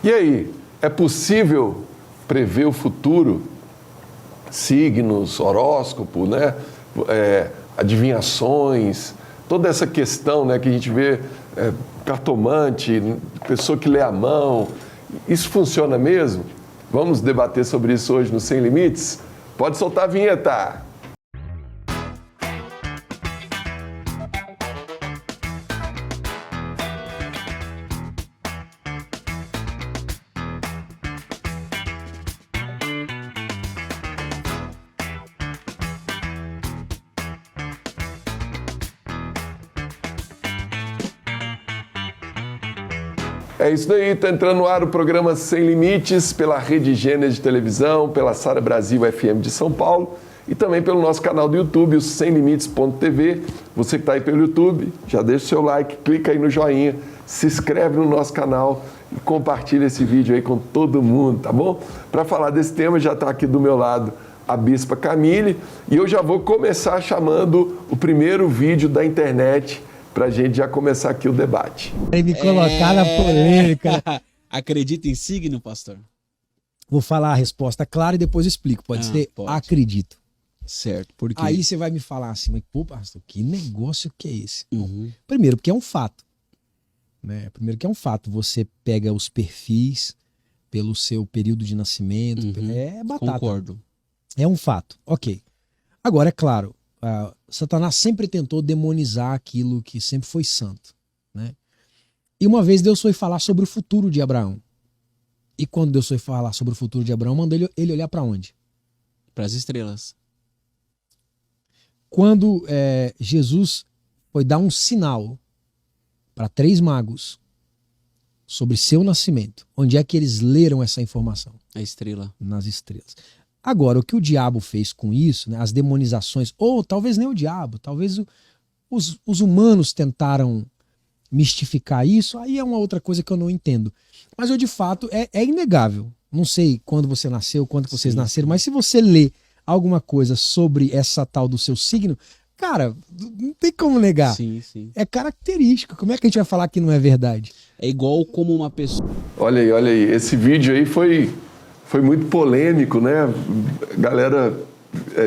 E aí, é possível prever o futuro? Signos, horóscopo, né? Adivinhações, toda essa questão, né, que a gente vê, cartomante, pessoa que lê a mão, isso funciona mesmo? Vamos debater sobre isso hoje no Sem Limites? Pode soltar a vinheta! É isso daí, está entrando no ar o programa Sem Limites, pela Rede Gênesis de televisão, pela Sara Brasil FM de São Paulo e também pelo nosso canal do YouTube, o semlimites.tv. Você que está aí pelo YouTube, já deixa o seu like, clica aí no joinha, se inscreve no nosso canal e compartilha esse vídeo aí com todo mundo, tá bom? Para falar desse tema, já está aqui do meu lado a Bispa Camille e eu já vou começar chamando o primeiro vídeo da internet para a gente já começar aqui o debate. Ele me colocar na polêmica. Acredita em signo, pastor? Vou falar a resposta clara e depois explico. Pode ser? Pode. Acredito. Certo, por quê? Aí você vai me falar assim, mas pô, pastor, que negócio que é esse? Uhum. Primeiro, porque é um fato. Né? Primeiro que é um fato. Você pega os perfis pelo seu período de nascimento. É batata. Concordo. É um fato. Ok. Agora, é claro, Satanás sempre tentou demonizar aquilo que sempre foi santo, né? E uma vez Deus foi falar sobre o futuro de Abraão. E quando Deus foi falar sobre o futuro de Abraão, mandou ele olhar para onde? Para as estrelas. Quando Jesus foi dar um sinal para 3 magos sobre seu nascimento, onde é que eles leram essa informação? A estrela. Nas estrelas. Agora, o que o diabo fez com isso, né, as demonizações, ou talvez nem o diabo, talvez os humanos tentaram mistificar isso, aí é uma outra coisa que eu não entendo. Mas eu, de fato, é inegável. Não sei quando você nasceu, quando vocês nasceram, mas se você lê alguma coisa sobre essa tal do seu signo, cara, não tem como negar. Sim, sim. É característico. Como é que a gente vai falar que não é verdade? É igual como uma pessoa... Olha aí, esse vídeo aí foi muito polêmico, né? A galera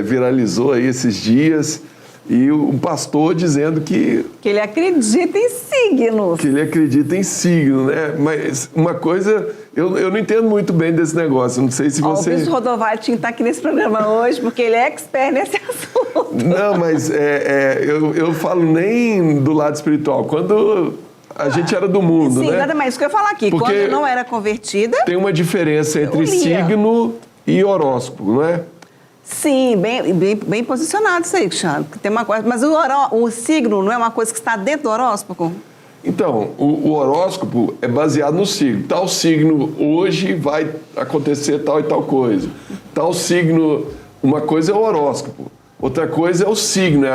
viralizou aí esses dias e um pastor dizendo que ele acredita em signos. Que ele acredita em signo, né? Mas uma coisa, eu não entendo muito bem desse negócio, não sei se você... O Bispo Rodovai tinha que estar aqui nesse programa hoje, porque ele é expert nesse assunto. Não, mas eu falo nem do lado espiritual, quando... A gente era do mundo, sim, né? Nada mais isso que eu ia falar aqui. Porque quando eu não era convertida... Tem uma diferença entre signo e horóscopo, não é? Sim, bem posicionado isso aí, Cristiano. Tem uma coisa, mas o signo não é uma coisa que está dentro do horóscopo? Então, o horóscopo é baseado no signo. Tal signo hoje vai acontecer tal e tal coisa. Tal signo, uma coisa é o horóscopo. Outra coisa é o signo,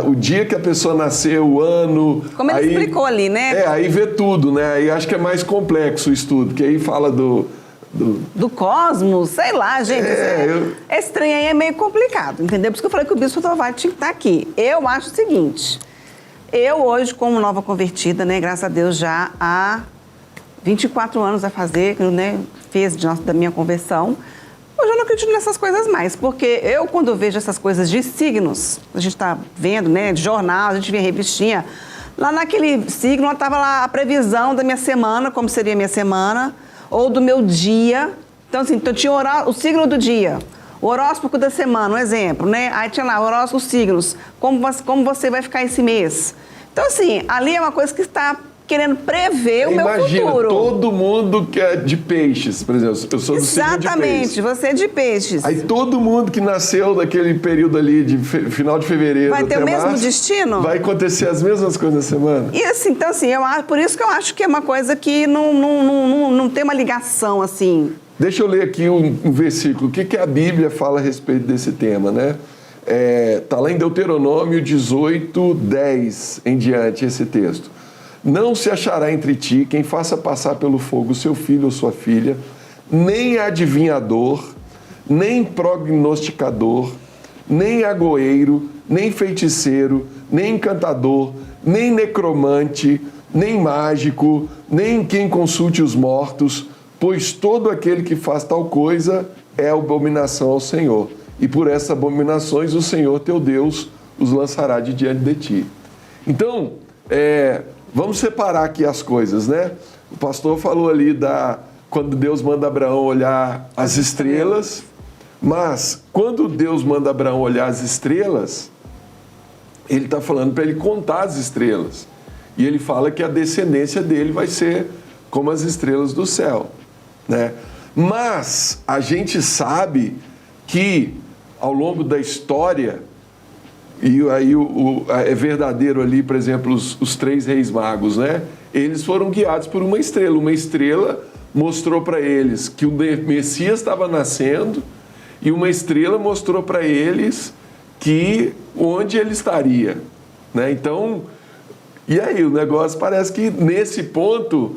o dia que a pessoa nasceu, o ano... Como ele explicou ali, né? Aí vê tudo, né? Aí acho que é mais complexo o estudo, porque aí fala do cosmos, sei lá, gente. Esse trem aí é meio complicado, entendeu? Por isso que eu falei que o Bispo Rodovai tinha que estar aqui. Eu acho o seguinte, eu hoje, como nova convertida, né, graças a Deus já há 24 anos a fazer, né, da minha conversão, hoje eu não acredito nessas coisas mais, porque eu, quando eu vejo essas coisas de signos, a gente está vendo, né, de jornal, a gente vê revistinha, lá naquele signo estava lá a previsão da minha semana, como seria a minha semana, ou do meu dia. Então, assim, tinha o signo do dia, o horóscopo da semana, um exemplo, né? Aí tinha lá, horóscopo, os signos, como você vai ficar esse mês. Então, assim, ali é uma coisa que está querendo prever o meu futuro. Imagina, todo mundo que é de peixes, por exemplo, eu sou do signo de peixes. Exatamente, você é de peixes. Aí todo mundo que nasceu naquele período ali, de final de fevereiro vai ter até o mesmo março, destino? vai acontecer as mesmas coisas na semana. E assim, então assim, por isso que eu acho que é uma coisa que não tem uma ligação assim. Deixa eu ler aqui um versículo. O que a Bíblia fala a respeito desse tema, né? Tá lá em Deuteronômio 18, 10 em diante esse texto. Não se achará entre ti quem faça passar pelo fogo seu filho ou sua filha, nem adivinhador, nem prognosticador, nem agoeiro, nem feiticeiro, nem encantador, nem necromante, nem mágico, nem quem consulte os mortos, pois todo aquele que faz tal coisa é abominação ao Senhor. E por essas abominações o Senhor teu Deus os lançará de diante de ti. Então, vamos separar aqui as coisas, né? O pastor falou ali quando Deus manda Abraão olhar as estrelas, mas quando Deus manda Abraão olhar as estrelas, ele está falando para ele contar as estrelas. E ele fala que a descendência dele vai ser como as estrelas do céu, né? Mas a gente sabe que ao longo da história, e aí é verdadeiro ali, por exemplo, os 3 reis magos, né? Eles foram guiados por uma estrela. Uma estrela mostrou para eles que o Messias estava nascendo e uma estrela mostrou para eles onde ele estaria, né? Então, e aí o negócio parece que nesse ponto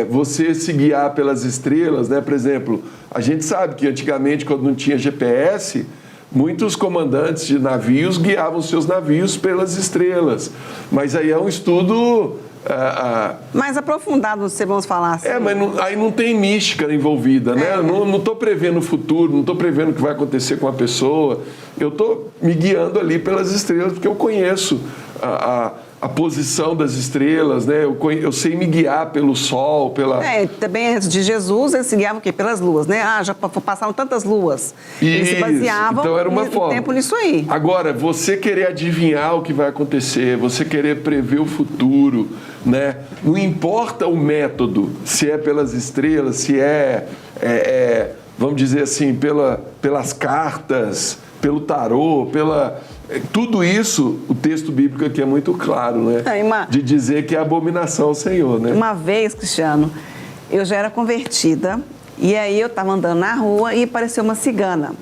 você se guiar pelas estrelas, né? Por exemplo, a gente sabe que antigamente, quando não tinha GPS, muitos comandantes de navios guiavam seus navios pelas estrelas. Mas aí é um estudo mais aprofundado, se vamos falar assim. Mas aí não tem mística envolvida, né? Não estou prevendo o futuro, não estou prevendo o que vai acontecer com a pessoa. Eu estou me guiando ali pelas estrelas, porque eu conheço a posição das estrelas, né? Eu sei me guiar pelo sol, também antes de Jesus, eles se guiavam o quê? Pelas luas, né? Já passaram tantas luas. Eles se baseavam então era uma forma. Tempo nisso aí. Agora, você querer adivinhar o que vai acontecer, você querer prever o futuro, né? Não importa o método, se é pelas estrelas, se vamos dizer assim, pelas cartas, pelo tarô, tudo isso, o texto bíblico aqui é muito claro, né? De dizer que é abominação ao Senhor, né? Uma vez, Cristiano, eu já era convertida e aí eu estava andando na rua e apareceu uma cigana.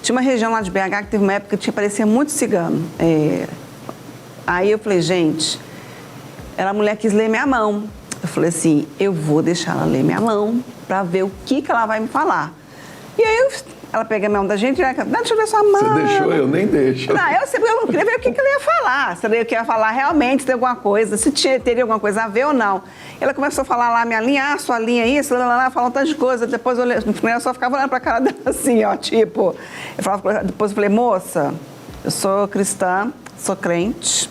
Tinha uma região lá de BH que teve uma época que parecia muito cigano. Aí eu falei, gente, a mulher quis ler minha mão. Eu falei assim, eu vou deixar ela ler minha mão para ver o que ela vai me falar. E aí ela pega a mão da gente e ela fala, deixa eu ver sua mão. Você deixou? Eu nem deixo. Não, eu não queria ver o que ela ia falar. Se ela ia falar realmente, se tem alguma coisa, se teria alguma coisa a ver ou não. Ela começou a falar lá, minha linha, sua linha, isso, falou um tanto de coisa. Depois eu só ficava olhando pra cara dela assim, ó, tipo. Depois eu falei, moça, eu sou cristã, sou crente.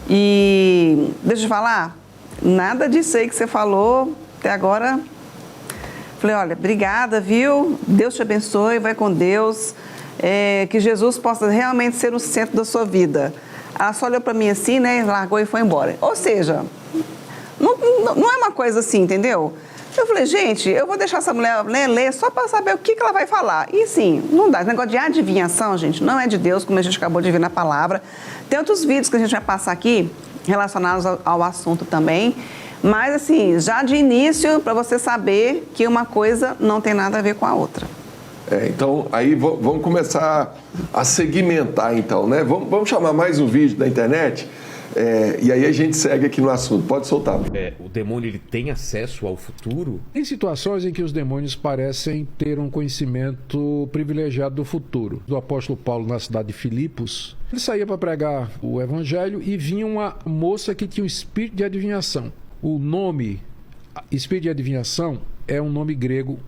E deixa eu falar, nada disso aí que você falou até agora. Falei, olha, obrigada, viu? Deus te abençoe, vai com Deus. Que Jesus possa realmente ser o centro da sua vida. Ela só olhou para mim assim, né? Largou e foi embora. Ou seja, não é uma coisa assim, entendeu? Eu falei, gente, eu vou deixar essa mulher ler só para saber o que ela vai falar. E sim, não dá. Esse negócio de adivinhação, gente, não é de Deus, como a gente acabou de ver na palavra. Tem outros vídeos que a gente vai passar aqui, relacionados ao assunto também. Mas, assim, já de início, para você saber que uma coisa não tem nada a ver com a outra. Então, aí vamos começar a segmentar, então, né? Vamos chamar mais um vídeo da internet e aí a gente segue aqui no assunto. Pode soltar. O demônio, ele tem acesso ao futuro? Tem situações em que os demônios parecem ter um conhecimento privilegiado do futuro. Do apóstolo Paulo na cidade de Filipos, ele saía para pregar o evangelho e vinha uma moça que tinha um espírito de adivinhação. O nome, espírito de adivinhação, é um nome grego,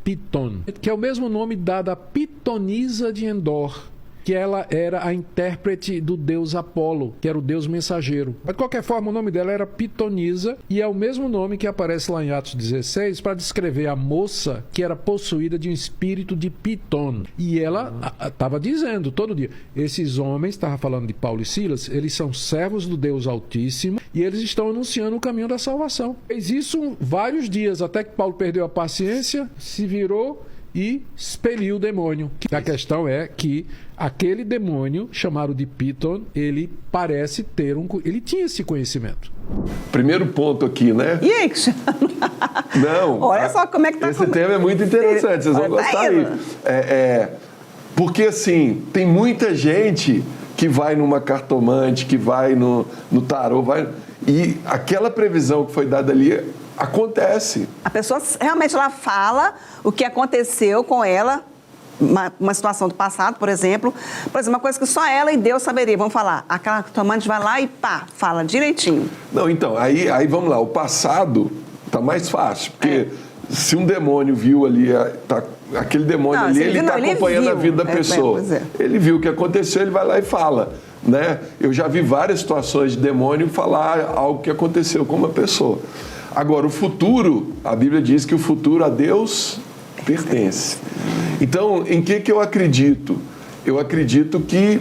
Piton, que é o mesmo nome dado a Pitonisa de Endor, que ela era a intérprete do deus Apolo, que era o deus mensageiro. Mas, de qualquer forma, o nome dela era Pitonisa, e é o mesmo nome que aparece lá em Atos 16 para descrever a moça que era possuída de um espírito de Piton. E ela estava dizendo todo dia, esses homens, estava falando de Paulo e Silas, eles são servos do Deus Altíssimo e eles estão anunciando o caminho da salvação. Fez isso vários dias, até que Paulo perdeu a paciência, se virou e expeliu o demônio. A questão é que aquele demônio, chamado de Piton, ele parece ter ele tinha esse conhecimento. Primeiro ponto aqui, né? E aí, Cristiano? Não. Olha só como é que tá. Esse tema é muito interessante, vocês vão gostar aí. Porque, assim, tem muita gente que vai numa cartomante, que vai no tarô, e aquela previsão que foi dada ali acontece. A pessoa realmente ela fala o que aconteceu com ela uma situação do passado, por exemplo, uma coisa que só ela e Deus saberiam. Vamos falar, aquela tua amante vai lá e pá, fala direitinho. Não, então, aí vamos lá, o passado tá mais fácil, porque se um demônio viu ali, aquele demônio ali, ele está acompanhando a vida da pessoa. Ele viu o que aconteceu, ele vai lá e fala, né? Eu já vi várias situações de demônio falar algo que aconteceu com uma pessoa. Agora, o futuro, a Bíblia diz que o futuro a Deus pertence. Então, em que eu acredito? Eu acredito que...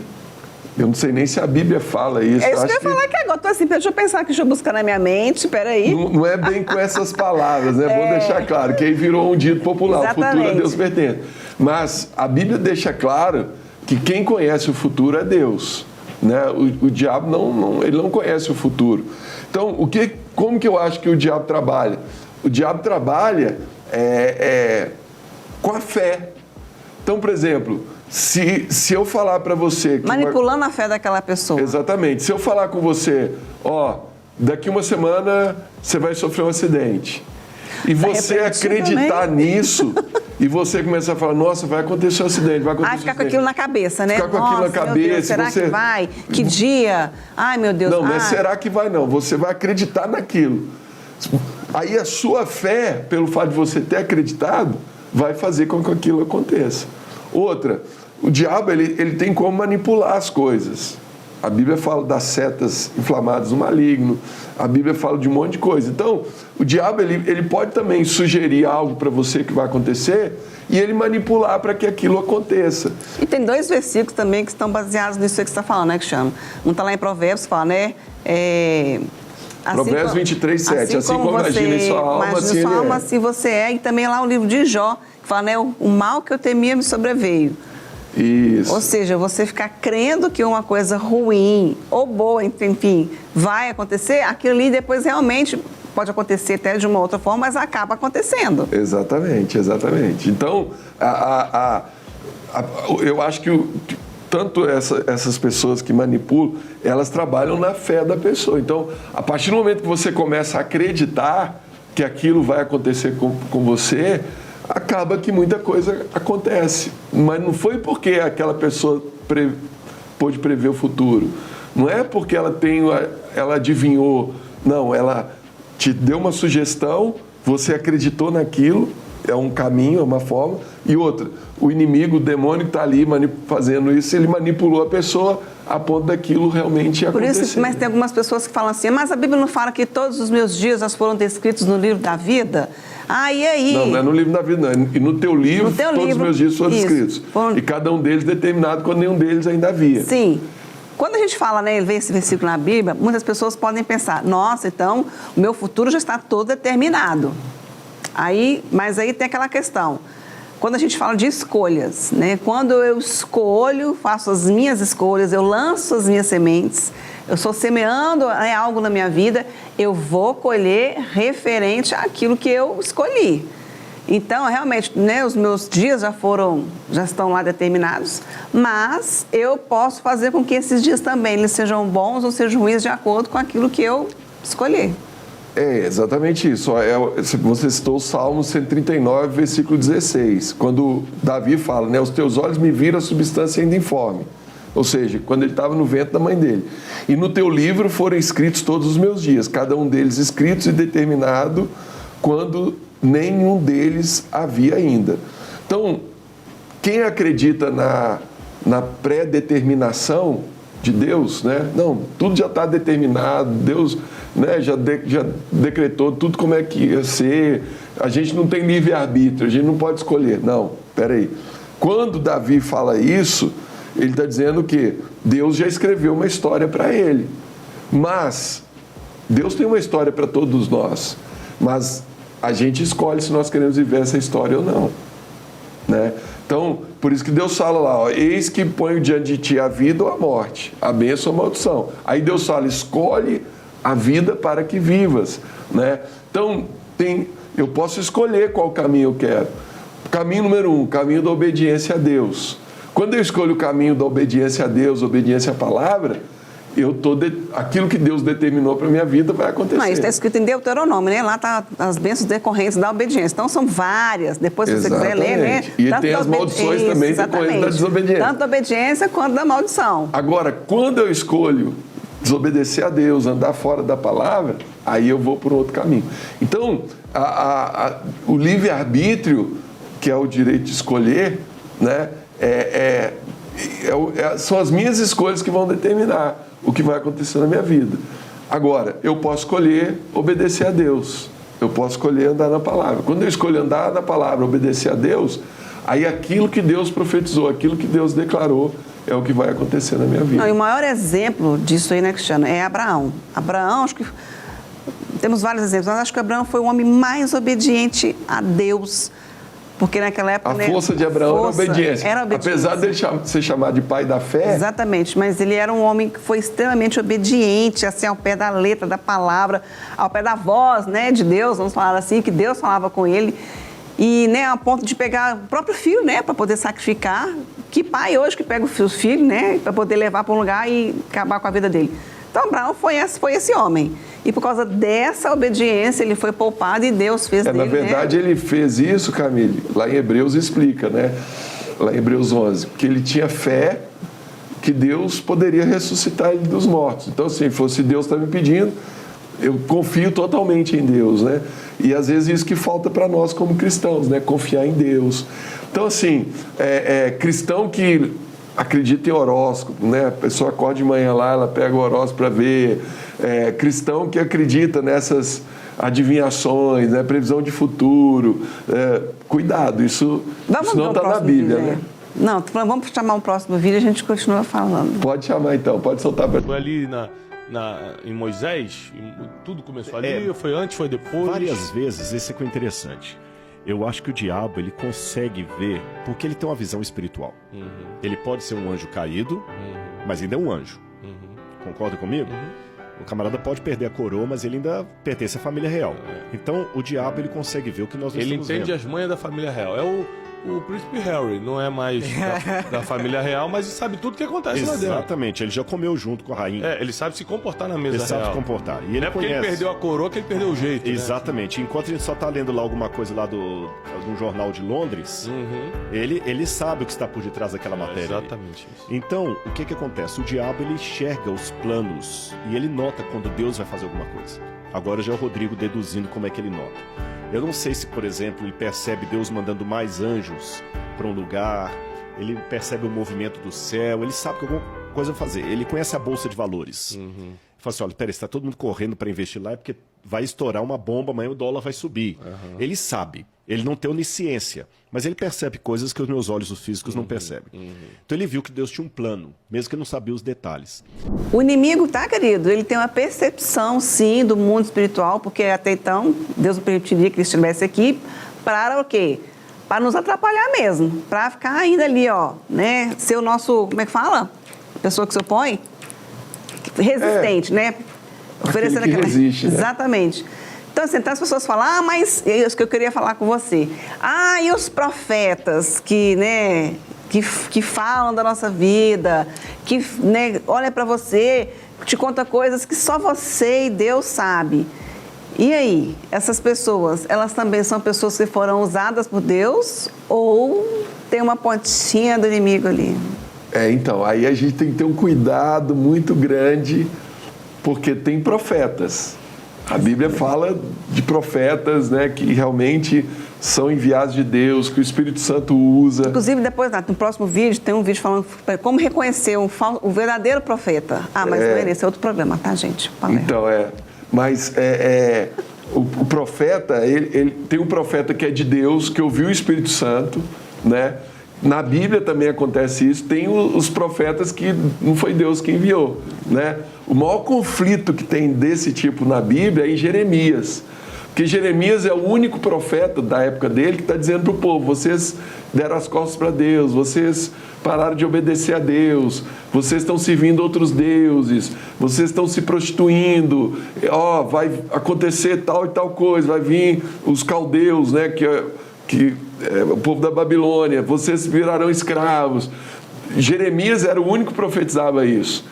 Eu não sei nem se a Bíblia fala isso. É isso que eu ia falar aqui agora. Tô assim, deixa eu pensar aqui, deixa eu buscar na minha mente, peraí. Não é bem com essas palavras, né? Vou deixar claro, que aí virou um dito popular. Exatamente. O futuro a Deus pertence. Mas a Bíblia deixa claro que quem conhece o futuro é Deus. Né? O diabo ele não conhece o futuro. Então, como que eu acho que o diabo trabalha? O diabo trabalha com a fé. Então, por exemplo, se eu falar para você... Manipulando a fé daquela pessoa. Exatamente. Se eu falar com você, daqui uma semana você vai sofrer um acidente. E você acreditar nisso, e você começar a falar, nossa, vai acontecer um acidente, vai acontecer um acidente. Ficar com aquilo na cabeça, né? Ficar com aquilo na cabeça. Deus, será que vai? Que dia? Ai, meu Deus. Não é será que vai, não. Você vai acreditar naquilo. Aí a sua fé, pelo fato de você ter acreditado, vai fazer com que aquilo aconteça. Outra, o diabo ele tem como manipular as coisas. A Bíblia fala das setas inflamadas do maligno, a Bíblia fala de um monte de coisa. Então, o diabo ele pode também sugerir algo para você que vai acontecer e ele manipular para que aquilo aconteça. E tem 2 versículos também que estão baseados nisso que você está falando, né, que chama. Um está lá em Provérbios, fala, né? Provérbios 23, 7. Assim como imagina em sua alma, assim você é. E também lá o livro de Jó, que fala, né? O mal que eu temia me sobreveio. Isso. Ou seja, você ficar crendo que uma coisa ruim ou boa, enfim, vai acontecer, aquilo ali depois realmente pode acontecer até de uma outra forma, mas acaba acontecendo. Exatamente. Então, eu acho que tanto essas pessoas que manipulam, elas trabalham na fé da pessoa. Então, a partir do momento que você começa a acreditar que aquilo vai acontecer com você, acaba que muita coisa acontece. Mas não foi porque aquela pessoa pôde prever o futuro. Não é porque ela adivinhou. Não, ela te deu uma sugestão, você acreditou naquilo, é um caminho, é uma forma. E outra, o inimigo, o demônio que está ali fazendo isso, ele manipulou a pessoa a ponto daquilo realmente acontecer. Por isso, mas tem algumas pessoas que falam assim, mas a Bíblia não fala que todos os meus dias já foram descritos no livro da vida? E aí? Não é no livro da vida, não. E no teu livro, todos os meus dias foram descritos. E cada um deles determinado quando nenhum deles ainda havia. Sim. Quando a gente fala, né, vê esse versículo na Bíblia, muitas pessoas podem pensar, nossa, então o meu futuro já está todo determinado. Mas aí tem aquela questão. Quando a gente fala de escolhas, né? Quando eu escolho, faço as minhas escolhas, eu lanço as minhas sementes, eu estou semeando algo na minha vida, eu vou colher referente àquilo que eu escolhi. Então, realmente, né, os meus dias já estão lá determinados, mas eu posso fazer com que esses dias também eles sejam bons ou sejam ruins de acordo com aquilo que eu escolhi. É exatamente isso. Você citou o Salmo 139, versículo 16, quando Davi fala, né, os teus olhos me viram a substância ainda informe. Ou seja, quando ele estava no ventre da mãe dele. E no teu livro foram escritos todos os meus dias, cada um deles escritos e determinado quando nenhum deles havia ainda. Então, quem acredita na pré-determinação de Deus, né? Não, tudo já está determinado, Deus, né, já decretou tudo como é que ia ser, a gente não tem livre-arbítrio, a gente não pode escolher. Não, peraí. Quando Davi fala isso, ele está dizendo que Deus já escreveu uma história para ele. Mas Deus tem uma história para todos nós, mas a gente escolhe se nós queremos viver essa história ou não, né? Então, por isso que Deus fala lá, eis que ponho diante de ti a vida ou a morte, a bênção ou a maldição. Aí Deus fala, escolhe a vida para que vivas, né? Então, eu posso escolher qual caminho eu quero. Caminho número 1, caminho da obediência a Deus. Quando eu escolho o caminho da obediência a Deus, obediência à palavra, aquilo que Deus determinou para minha vida vai acontecer. Não, isso está escrito em Deuteronômio, né? Lá está as bênçãos decorrentes da obediência. Então são várias. Depois, se você quiser ler, né? E tem as maldições também decorrentes da desobediência. Tanto da obediência quanto da maldição. Agora, quando eu escolho desobedecer a Deus, andar fora da palavra, aí eu vou por outro caminho. Então, o livre-arbítrio, que é o direito de escolher, né, são as minhas escolhas que vão determinar o que vai acontecer na minha vida. Agora, eu posso escolher obedecer a Deus. Eu posso escolher andar na palavra. Quando eu escolho andar na palavra, obedecer a Deus, aí aquilo que Deus profetizou, aquilo que Deus declarou, é o que vai acontecer na minha vida. Não, e o maior exemplo disso aí, né, Cristiano, é Abraão. Abraão, acho que temos vários exemplos, mas acho que Abraão foi o homem mais obediente a Deus. Porque naquela época... A força de Abraão era obediência. Apesar de ele ser chamado de pai da fé... Exatamente, mas ele era um homem que foi extremamente obediente, assim, ao pé da letra, da palavra, ao pé da voz, né, de Deus, vamos falar assim, que Deus falava com ele. E, né, a ponto de pegar o próprio filho, né, para poder sacrificar. Que pai hoje que pega o seu filho, né, para poder levar para um lugar e acabar com a vida dele? Então, Abraão foi esse homem. E por causa dessa obediência, ele foi poupado e Deus fez dele, na verdade, ele fez isso, Camille, lá em Hebreus explica, né? Lá em Hebreus 11, que ele tinha fé que Deus poderia ressuscitar ele dos mortos. Então, assim, se Deus está me pedindo, eu confio totalmente em Deus, né? E às vezes isso que falta para nós como cristãos, né? Confiar em Deus. Então, assim, cristão que acredita em horóscopo, né? A pessoa acorda de manhã lá, ela pega o horóscopo para ver. Cristão que acredita nessas adivinhações, né? Previsão de futuro. Cuidado, isso não está na Bíblia, vídeo, né? Não, vamos chamar um próximo vídeo e a gente continua falando. Pode chamar então, pode soltar. Foi ali em Moisés? Tudo começou ali? Foi antes, foi depois? Várias vezes, esse é que é interessante. Eu acho que o diabo, ele consegue ver, porque ele tem uma visão espiritual. Ele pode ser um anjo caído, mas ainda é um anjo. Concorda comigo? O camarada pode perder a coroa, mas ele ainda pertence à família real. Então, o diabo, ele consegue ver o que nós não estamos vendo. Ele entende as manhas da família real. É o príncipe Harry, não é mais da família real, mas ele sabe tudo o que acontece lá dentro. Exatamente, ele já comeu junto com a rainha. Ele sabe se comportar na mesa real. Ele sabe se comportar. E ele não é porque ele perdeu a coroa que ele perdeu o jeito. Exatamente. Né? Enquanto a gente só está lendo lá alguma coisa lá de um jornal de Londres, ele sabe o que está por detrás daquela matéria. Exatamente isso. Então, o que acontece? O diabo, ele enxerga os planos e ele nota quando Deus vai fazer alguma coisa. Agora já é o Rodrigo deduzindo como é que ele nota. Eu não sei se, por exemplo, ele percebe Deus mandando mais anjos para um lugar, ele percebe o movimento do céu, ele sabe que alguma coisa vai fazer. Ele conhece a bolsa de valores. Ele fala assim, olha, peraí, está todo mundo correndo para investir lá, é porque vai estourar uma bomba, amanhã o dólar vai subir. Ele sabe, ele não tem onisciência, mas ele percebe coisas que os meus olhos os físicos não percebem. Então ele viu que Deus tinha um plano, mesmo que ele não sabia os detalhes. O inimigo, tá, querido? Ele tem uma percepção, sim, do mundo espiritual, porque até então Deus não permitiria que ele estivesse aqui para o quê? Para nos atrapalhar mesmo, para ficar ainda ali, ó, né? Ser o nosso, como é que fala? A pessoa que se opõe? Resistente, né? Oferecendo aquela... resiste, né? Exatamente. Então, assim, as pessoas falam, mas é isso que eu queria falar com você. E os profetas que, né, que falam da nossa vida, que, né, olha para você, te conta coisas que só você e Deus sabe. E aí, essas pessoas, elas também são pessoas que foram usadas por Deus ou tem uma pontinha do inimigo ali? Então, aí a gente tem que ter um cuidado muito grande, porque tem profetas. A Bíblia fala de profetas, né, que realmente são enviados de Deus, que o Espírito Santo usa. Inclusive, depois, no próximo vídeo, tem um vídeo falando como reconhecer o verdadeiro profeta. Mas não é esse, é outro programa, tá, gente? Então, mas o profeta, ele tem um profeta que é de Deus, que ouviu o Espírito Santo, né? Na Bíblia também acontece isso, tem os profetas que não foi Deus que enviou, né? O maior conflito que tem desse tipo na Bíblia é em Jeremias, porque Jeremias é o único profeta da época dele que está dizendo para o povo, vocês deram as costas para Deus, vocês pararam de obedecer a Deus, vocês estão servindo outros deuses, vocês estão se prostituindo, vai acontecer tal e tal coisa, vai vir os caldeus, né, o povo da Babilônia, vocês virarão escravos. Jeremias era o único que profetizava isso.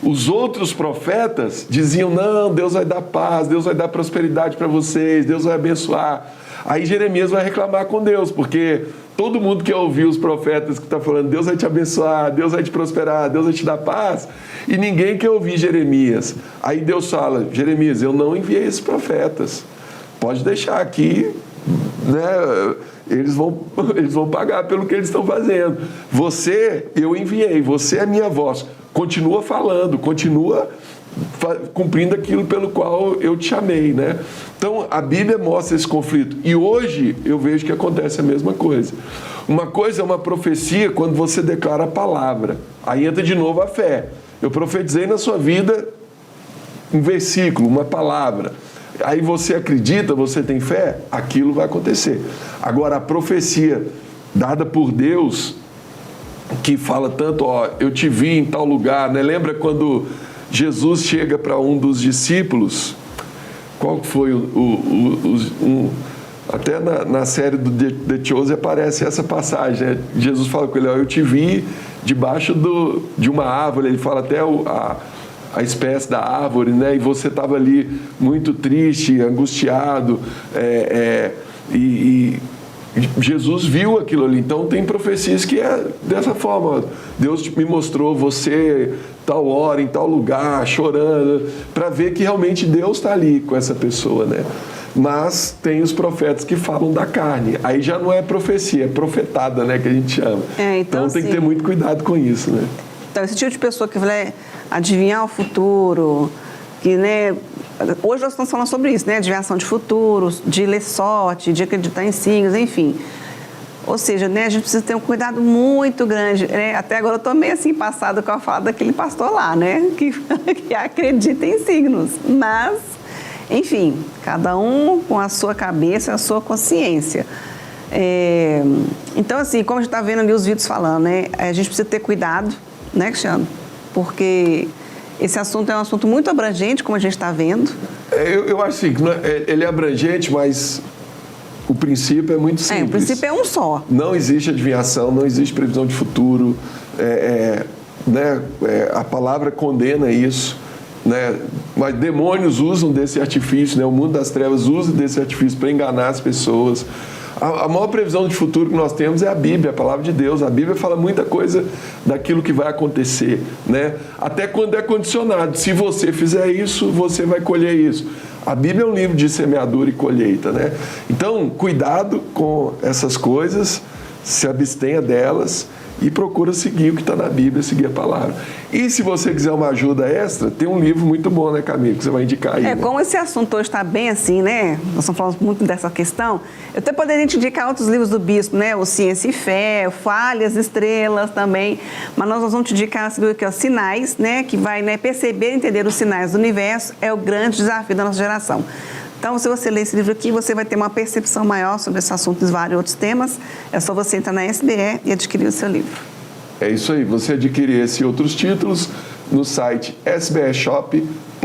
Os outros profetas diziam, não, Deus vai dar paz, Deus vai dar prosperidade para vocês, Deus vai abençoar. Aí Jeremias vai reclamar com Deus, porque todo mundo quer ouvir os profetas que estão falando, Deus vai te abençoar, Deus vai te prosperar, Deus vai te dar paz, e ninguém quer ouvir Jeremias. Aí Deus fala, Jeremias, eu não enviei esses profetas, pode deixar aqui, né? Eles vão pagar pelo que eles estão fazendo. Você, eu enviei, você é minha voz. Continua falando, continua cumprindo aquilo pelo qual eu te chamei, né? Então, a Bíblia mostra esse conflito. E hoje, eu vejo que acontece a mesma coisa. Uma coisa é uma profecia quando você declara a palavra. Aí entra de novo a fé. Eu profetizei na sua vida um versículo, uma palavra. Aí você acredita, você tem fé, aquilo vai acontecer. Agora, a profecia dada por Deus, que fala tanto, ó, eu te vi em tal lugar, né? Lembra quando Jesus chega para um dos discípulos? Qual foi até na série do The Chosen aparece essa passagem, né? Jesus fala com ele, ó, eu te vi debaixo de uma árvore, ele fala até a espécie da árvore, né? E você estava ali muito triste, angustiado, e Jesus viu aquilo ali. Então tem profecias que é dessa forma, Deus me mostrou você tal hora, em tal lugar, chorando, para ver que realmente Deus está ali com essa pessoa, né? Mas tem os profetas que falam da carne, aí já não é profecia, é profetada, né, que a gente chama. Então tem que ter muito cuidado com isso, né? Então, esse tipo de pessoa que vai adivinhar o futuro, que, né, hoje nós estamos falando sobre isso, né, adivinhação de futuro, de ler sorte, de acreditar em signos, enfim. Ou seja, né, a gente precisa ter um cuidado muito grande, né? Até agora eu estou meio assim passado com a fala daquele pastor lá, né, que acredita em signos, mas, enfim, cada um com a sua cabeça, a sua consciência. Então, assim, como a gente está vendo ali os vídeos falando, né, a gente precisa ter cuidado, né, Cristiano? Porque esse assunto é um assunto muito abrangente, como a gente está vendo. Eu acho assim, ele é abrangente, mas o princípio é muito simples. O princípio é um só. Não existe adivinhação, não existe previsão de futuro. A palavra condena isso, né? Mas demônios usam desse artifício, né? O mundo das trevas usa desse artifício para enganar as pessoas. A maior previsão de futuro que nós temos é a Bíblia, a palavra de Deus. A Bíblia fala muita coisa daquilo que vai acontecer, né? Até quando é condicionado. Se você fizer isso, você vai colher isso. A Bíblia é um livro de semeadura e colheita, né? Então, cuidado com essas coisas, se abstenha delas e procura seguir o que está na Bíblia, seguir a palavra. E se você quiser uma ajuda extra, tem um livro muito bom, né, Camilo, que você vai indicar aí. Né? Como esse assunto hoje está bem assim, né? Nós estamos falando muito dessa questão. Eu até poderia te indicar outros livros do Bispo, né? O Ciência e Fé, o Falhas, Estrelas também. Mas nós vamos te indicar esse livro aqui, ó, Sinais, né? Que vai, né, perceber e entender os sinais do universo. É o grande desafio da nossa geração. Então, se você ler esse livro aqui, você vai ter uma percepção maior sobre esse assunto e vários outros temas. É só você entrar na SBE e adquirir o seu livro. É isso aí. Você adquirir esses outros títulos no site sbshop.com.br.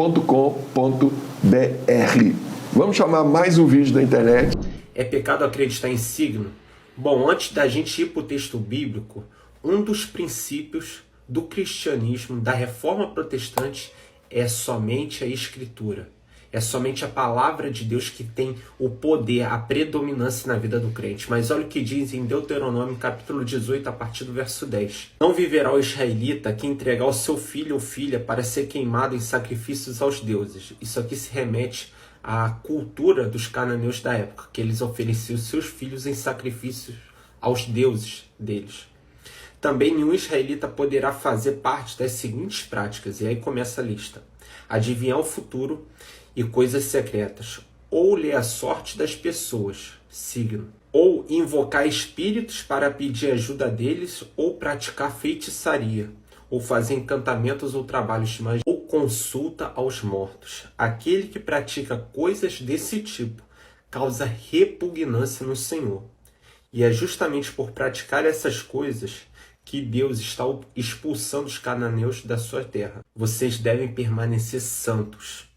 Vamos chamar mais um vídeo da internet. É pecado acreditar em signo? Bom, antes da gente ir para o texto bíblico, um dos princípios do cristianismo, da reforma protestante, é somente a Escritura. É somente a palavra de Deus que tem o poder, a predominância na vida do crente. Mas olha o que diz em Deuteronômio, capítulo 18, a partir do verso 10. Não viverá o israelita que entregar o seu filho ou filha para ser queimado em sacrifícios aos deuses. Isso aqui se remete à cultura dos cananeus da época, que eles ofereciam seus filhos em sacrifícios aos deuses deles. Também nenhum israelita poderá fazer parte das seguintes práticas, e aí começa a lista: adivinhar o futuro e coisas secretas, ou ler a sorte das pessoas, signo, ou invocar espíritos para pedir ajuda deles, ou praticar feitiçaria, ou fazer encantamentos ou trabalhos de magia, ou consulta aos mortos. Aquele que pratica coisas desse tipo causa repugnância no Senhor. E é justamente por praticar essas coisas que Deus está expulsando os cananeus da sua terra. Vocês devem permanecer santos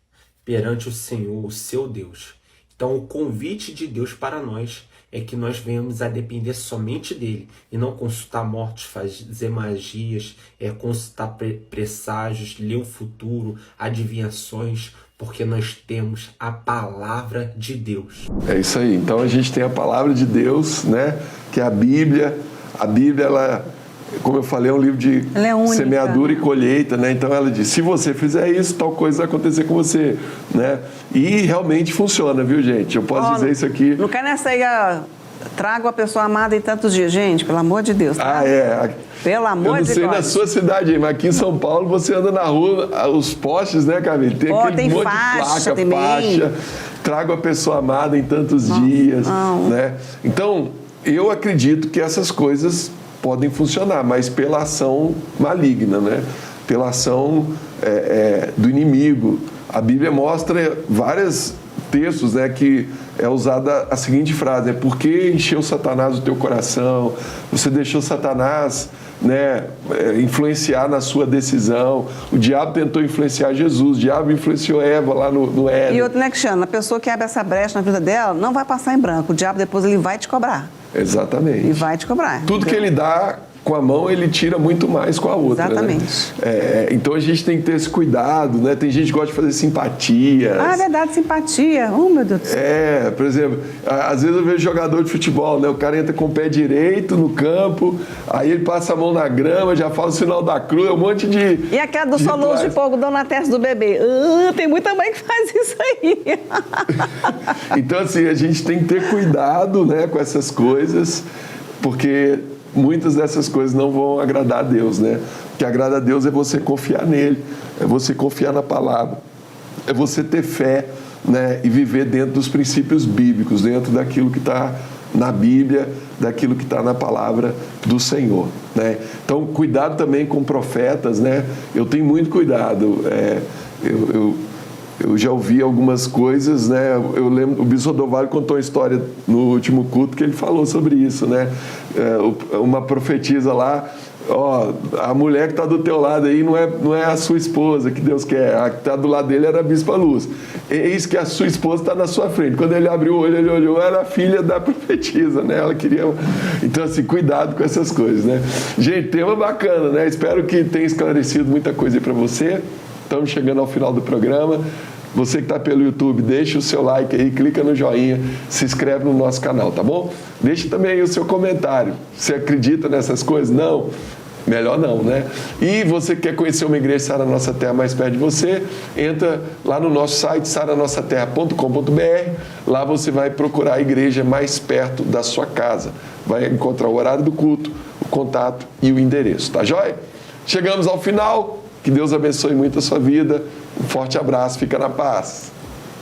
perante o Senhor, o seu Deus. Então, o convite de Deus para nós é que nós venhamos a depender somente dele e não consultar mortos, fazer magias, consultar presságios, ler o futuro, adivinhações, porque nós temos a palavra de Deus. É isso aí. Então a gente tem a palavra de Deus, né? Que é a Bíblia. A Bíblia, ela, como eu falei, é um livro de semeadura e colheita, né? Então ela diz, se você fizer isso, tal coisa vai acontecer com você, né? E realmente funciona, viu, gente? Eu posso dizer isso aqui. Não quer nessa aí, trago a pessoa amada em tantos dias. Gente, pelo amor de Deus. Tá? Pelo amor de Deus. Eu não sei na sua cidade aí, mas aqui em São Paulo, você anda na rua, os postes, né, Camila? Tem aquele monte de placa, faixa. Trago a pessoa amada em tantos dias, né? Então, eu acredito que essas coisas podem funcionar, mas pela ação maligna, né? Pela ação do inimigo. A Bíblia mostra vários textos, né, que é usada a seguinte frase, por que encheu Satanás o teu coração? Você deixou Satanás, né, influenciar na sua decisão. O diabo tentou influenciar Jesus, o diabo influenciou Eva lá no Éden. E outro, né, Cristiano? A pessoa que abre essa brecha na vida dela não vai passar em branco. O diabo depois ele vai te cobrar. Exatamente. E vai te cobrar. Tudo que ele dá com a mão, ele tira muito mais com a outra. Exatamente. Né? Então a gente tem que ter esse cuidado, né? Tem gente que gosta de fazer simpatias. É verdade, simpatia. Oh, meu Deus do céu. Por exemplo, às vezes eu vejo jogador de futebol, né? O cara entra com o pé direito no campo, aí ele passa a mão na grama, já fala o sinal da cruz, um monte de... E aquela do soluço de fogo, dão na testa do bebê. Tem muita mãe que faz isso aí. Então, assim, a gente tem que ter cuidado, né, com essas coisas, porque muitas dessas coisas não vão agradar a Deus, né? O que agrada a Deus é você confiar nele, é você confiar na palavra, é você ter fé, né? E viver dentro dos princípios bíblicos, dentro daquilo que está na Bíblia, daquilo que está na palavra do Senhor, né? Então, cuidado também com profetas, né? Eu tenho muito cuidado. Eu já ouvi algumas coisas, né? Eu lembro, o Bispo Rodovalho contou uma história no último culto que ele falou sobre isso, né? Uma profetisa lá, a mulher que está do teu lado aí não é a sua esposa que Deus quer, a que está do lado dele era a Bispa Luz. Eis que a sua esposa está na sua frente. Quando ele abriu o olho, ele olhou, era a filha da profetisa, né? Ela queria... Então, assim, cuidado com essas coisas, né? Gente, tema bacana, né? Espero que tenha esclarecido muita coisa aí para você. Estamos chegando ao final do programa. Você que está pelo YouTube, deixa o seu like aí, clica no joinha, se inscreve no nosso canal, tá bom? Deixa também aí o seu comentário. Você acredita nessas coisas? Não? Melhor não, né? E você quer conhecer uma igreja Sara Nossa Terra mais perto de você, entra lá no nosso site, saranossaterra.com.br. Lá você vai procurar a igreja mais perto da sua casa. Vai encontrar o horário do culto, o contato e o endereço, tá joia? Chegamos ao final. Que Deus abençoe muito a sua vida. Um forte abraço, fica na paz.